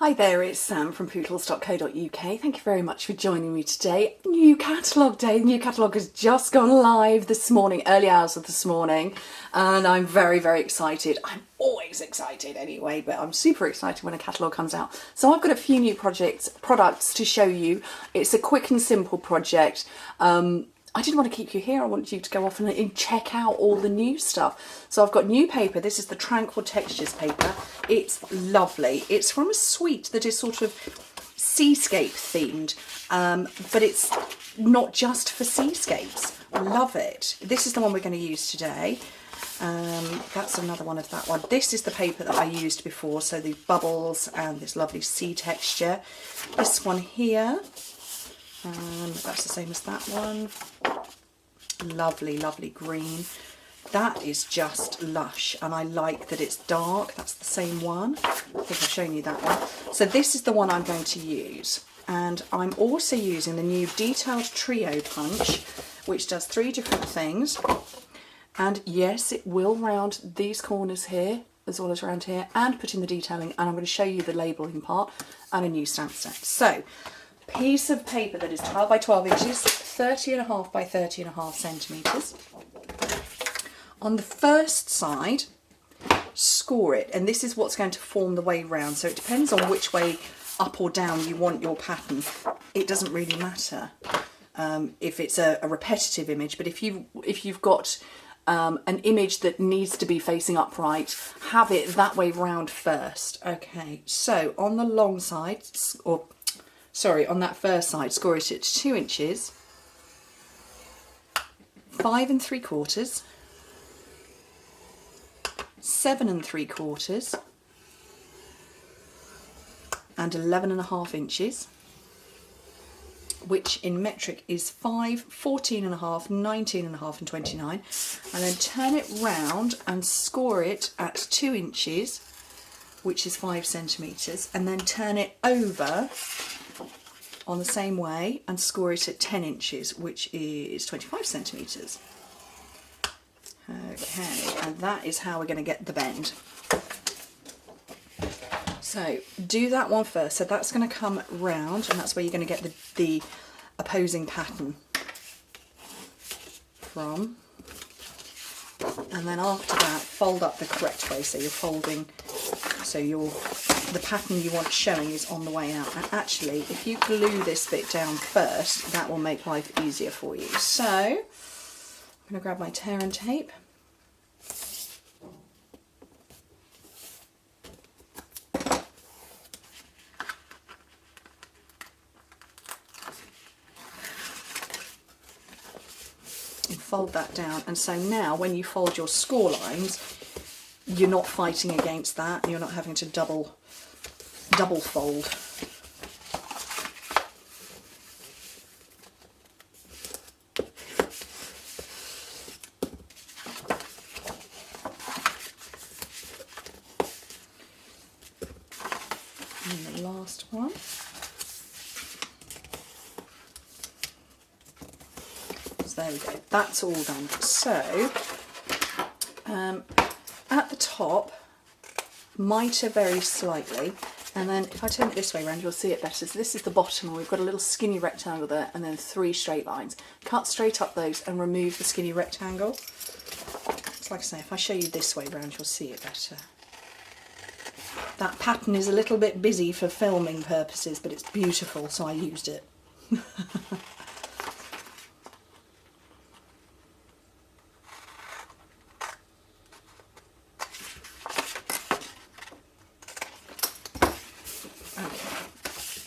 Hi there, it's Sam from poodles.co.uk. Thank you very much for joining me today. New catalogue day. The new catalogue has just gone live this morning, early hours of this morning, and I'm very, very excited. I'm always excited anyway, but I'm super excited when a catalogue comes out. So I've got a few new products to show you. It's a quick and simple project. I didn't want to keep you here. I wanted you to go off and check out all the new stuff. So I've got new paper. This is the Tranquil Textures paper. It's lovely. It's from a suite that is sort of seascape themed, but it's not just for seascapes. Love it. This is the one we're going to use today. That's another one of that one. This is the paper that I used before. So the bubbles and this lovely sea texture. This one here. That's the same as that one. Lovely, lovely green. That is just lush, and I like that it's dark. That's the same one. I think I've shown you that one. So this is the one I'm going to use, and I'm also using the new Detailed Trio Punch, which does 3 different things. And yes, it will round these corners here as well as around here, and put in the detailing, and I'm going to show you the labelling part and a new stamp set. So piece of paper that is 12 by 12 inches, 30.5 by 30.5 centimetres. On the first side, score it, and this is what's going to form the way round. So it depends on which way up or down you want your pattern. It doesn't really matter if it's a repetitive image, but if you've got an image that needs to be facing upright, have it that way round first. Okay, so on the long side, on that first side, score it at 2 inches, 5 3/4, 7 3/4, and 11.5 inches, which in metric is 5, 14.5, 19.5, and 29. And then turn it round and score it at 2 inches, which is 5 centimetres, and then turn it over on the same way and score it at 10 inches, which is 25 centimetres. Okay, and that is how we're going to get the bend. So do that one first. So that's going to come round, and that's where you're going to get the opposing pattern from. And then after that, fold up the correct way. So you're folding, so the pattern you want showing is on the way out. And actually, if you glue this bit down first, that will make life easier for you. So I'm going to grab my tear and tape. And fold that down, and so now when you fold your score lines, you're not fighting against that, and you're not having to double fold. And the last one. So there we go, that's all done. So at the top, mitre very slightly, and then if I turn it this way around, you'll see it better. So this is the bottom, and we've got a little skinny rectangle there, and then 3 straight lines. Cut straight up those and remove the skinny rectangle. It's like I say, if I show you this way around, you'll see it better. That pattern is a little bit busy for filming purposes, but it's beautiful, so I used it.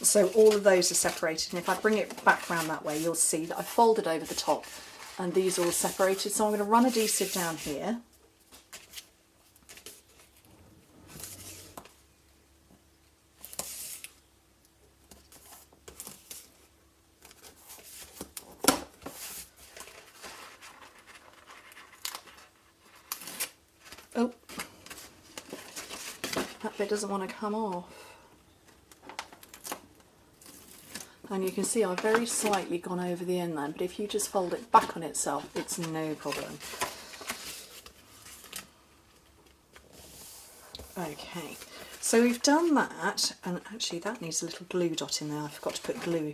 So all of those are separated, and if I bring it back round that way, you'll see that I folded over the top and these are all separated. So I'm going to run adhesive down here. Oh, that bit doesn't want to come off. And you can see I've very slightly gone over the end then, but if you just fold it back on itself, it's no problem. Okay, so we've done that, and actually that needs a little glue dot in there. I forgot to put glue.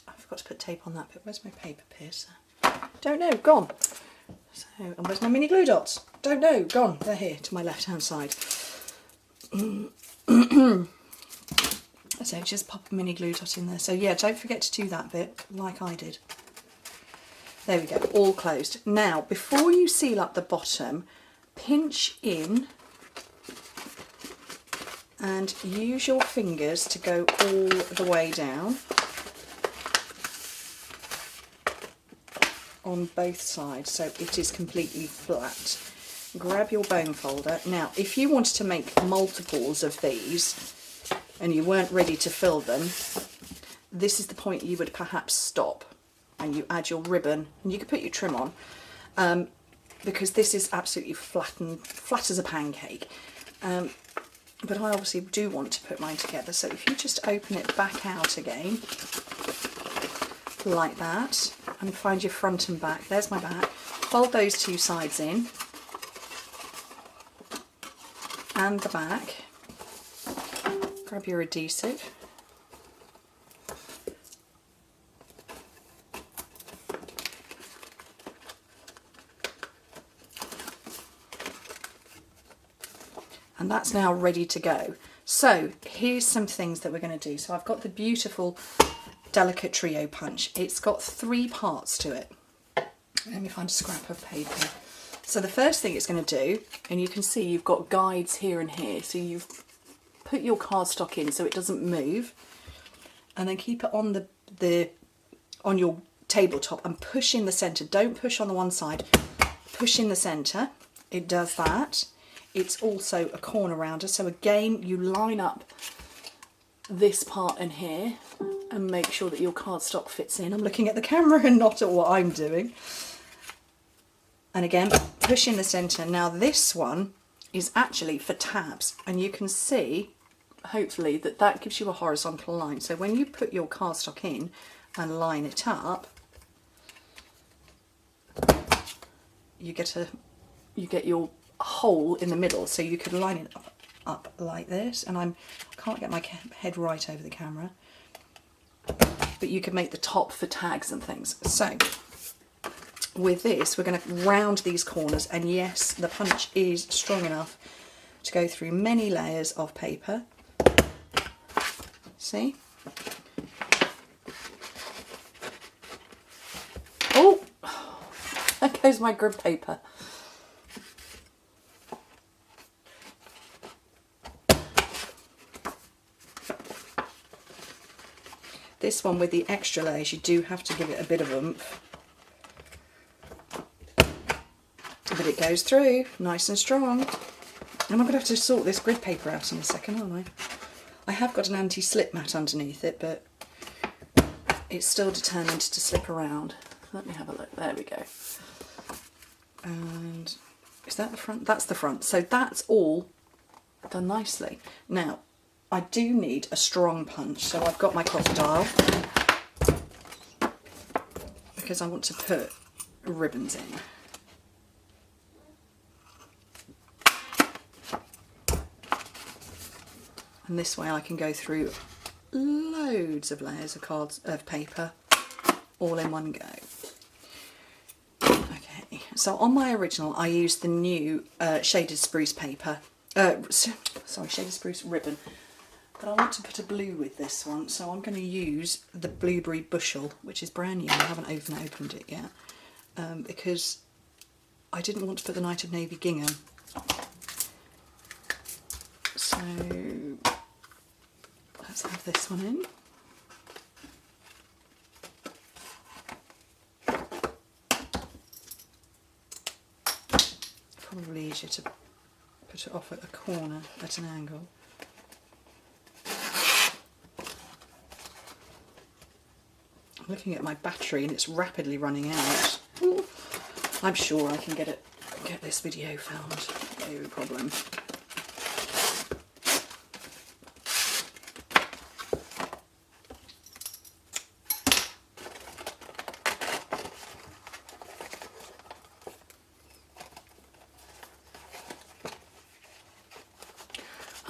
I forgot to put tape on that, but where's my paper piercer? Don't know, gone. So, and where's my mini glue dots? Don't know, gone. They're here to my left hand side. So just pop a mini glue dot in there. So yeah, don't forget to do that bit like I did. There we go, all closed. Now, before you seal up the bottom, pinch in and use your fingers to go all the way down on both sides so it is completely flat. Grab your bone folder. Now, if you wanted to make multiples of these and you weren't ready to fill them, this is the point you would perhaps stop and you add your ribbon, and you could put your trim on, because this is absolutely flat as a pancake. But I obviously do want to put mine together, so if you just open it back out again, like that, and find your front and back, there's my back, fold those two sides in, and the back, grab your adhesive, and that's now ready to go. So here's some things that we're going to do. So I've got the beautiful Delicate Trio punch. It's got 3 parts to it. Let me find a scrap of paper. So the first thing it's going to do, and you can see you've got guides here and here, so you've put your cardstock in so it doesn't move, and then keep it on on your tabletop and push in the centre. Don't push on the one side, push in the centre. It does that. It's also a corner rounder, so again you line up this part in here and make sure that your cardstock fits in. I'm looking at the camera and not at what I'm doing. And again, push in the centre. Now this one is actually for tabs, and you can see, hopefully, that gives you a horizontal line. So when you put your cardstock in and line it up, you get your hole in the middle, so you could line it up like this, and I can't get my head right over the camera, but you could make the top for tags and things. So with this we're going to round these corners, and yes, the punch is strong enough to go through many layers of paper. See? Oh, there goes my grid paper. This one with the extra layers, you do have to give it a bit of oomph. But it goes through nice and strong. And I'm going to have to sort this grid paper out in a second, aren't I? I have got an anti-slip mat underneath it, but it's still determined to slip around. Let me have a look. There we go. And is that the front? That's the front. So that's all done nicely. Now, I do need a strong punch, so I've got my crocodile because I want to put ribbons in. And this way I can go through loads of layers of paper all in one go. Okay, so on my original I used the new shaded spruce paper, shaded spruce ribbon. But I want to put a blue with this one, so I'm going to use the Blueberry Bushel, which is brand new. I haven't even opened it yet, because I didn't want to put the Night of Navy gingham. So let's have this one in. Probably easier to put it off at a corner at an angle. Looking at my battery and it's rapidly running out. I'm sure I can get this video filmed, no problem.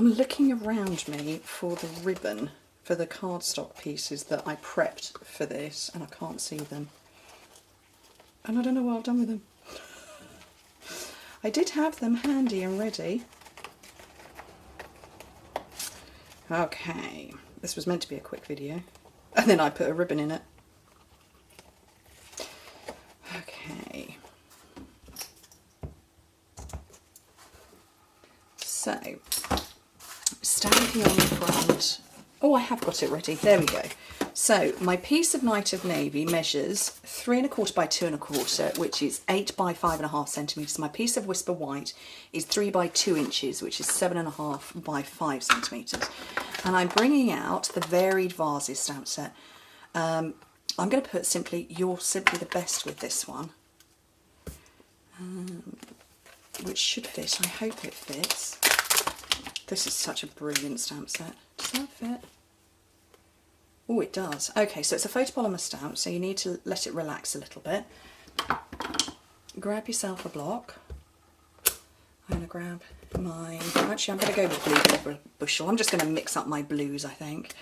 I'm looking around me for the ribbon for the cardstock pieces that I prepped for this, and I can't see them. And I don't know what I've done with them. I did have them handy and ready. Okay, this was meant to be a quick video, and then I put a ribbon in it. Okay. So, Stampin on the front. Oh, I have got it ready. There we go. So, my piece of Night of Navy measures 3 1/4 by 2 1/4, which is 8 by 5.5 centimetres. My piece of Whisper White is 3 by 2 inches, which is 7.5 by 5 centimetres. And I'm bringing out the Varied Vases stamp set. I'm going to put simply, you're simply the best with this one. Which should fit. I hope it fits. This is such a brilliant stamp set. Does that fit? Oh, it does. Okay, so it's a photopolymer stamp, so you need to let it relax a little bit. Grab yourself a block. I'm going to grab my... Actually, I'm going to go with blue bushel. I'm just going to mix up my blues, I think.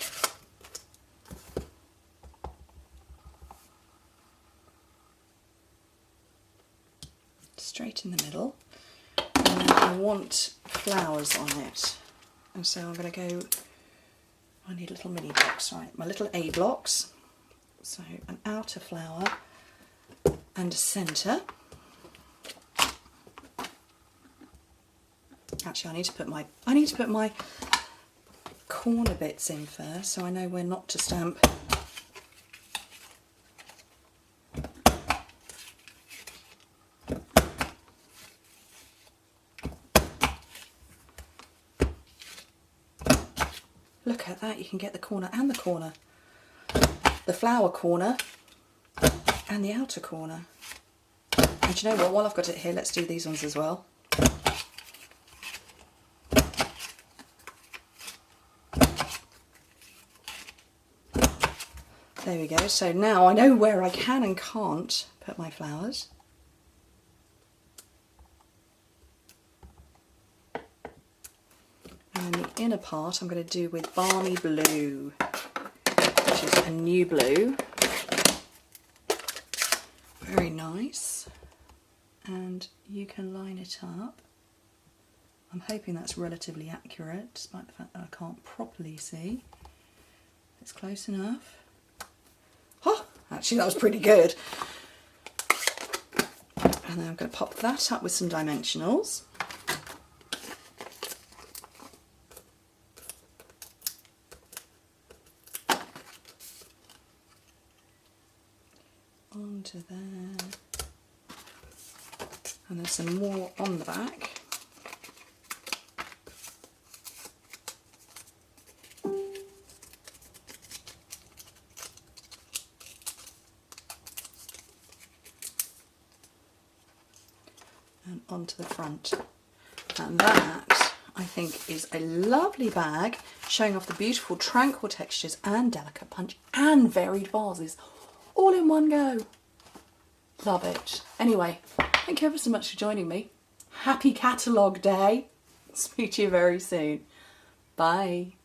Straight in the middle. And then I want flowers on it. And so I'm going to go... I need little mini blocks, right, my little A blocks. So an outer flower and a centre. Actually, I need to put my corner bits in first, so I know where not to stamp. Look at that, you can get the corner and the corner. The flower corner and the outer corner. And do you know what, while I've got it here, let's do these ones as well. There we go, so now I know where I can and can't put my flowers. And then the inner part I'm going to do with Balmy Blue, which is a new blue. Very nice. And you can line it up. I'm hoping that's relatively accurate, despite the fact that I can't properly see. It's close enough. Oh, actually that was pretty good. And then I'm going to pop that up with some dimensionals. Onto there, and there's some more on the back. And onto the front. And that, I think, is a lovely bag showing off the beautiful Tranquil textures and delicate punch and varied vases all in one go. Love it. Anyway, thank you ever so much for joining me. Happy catalogue day. Speak to you very soon. Bye.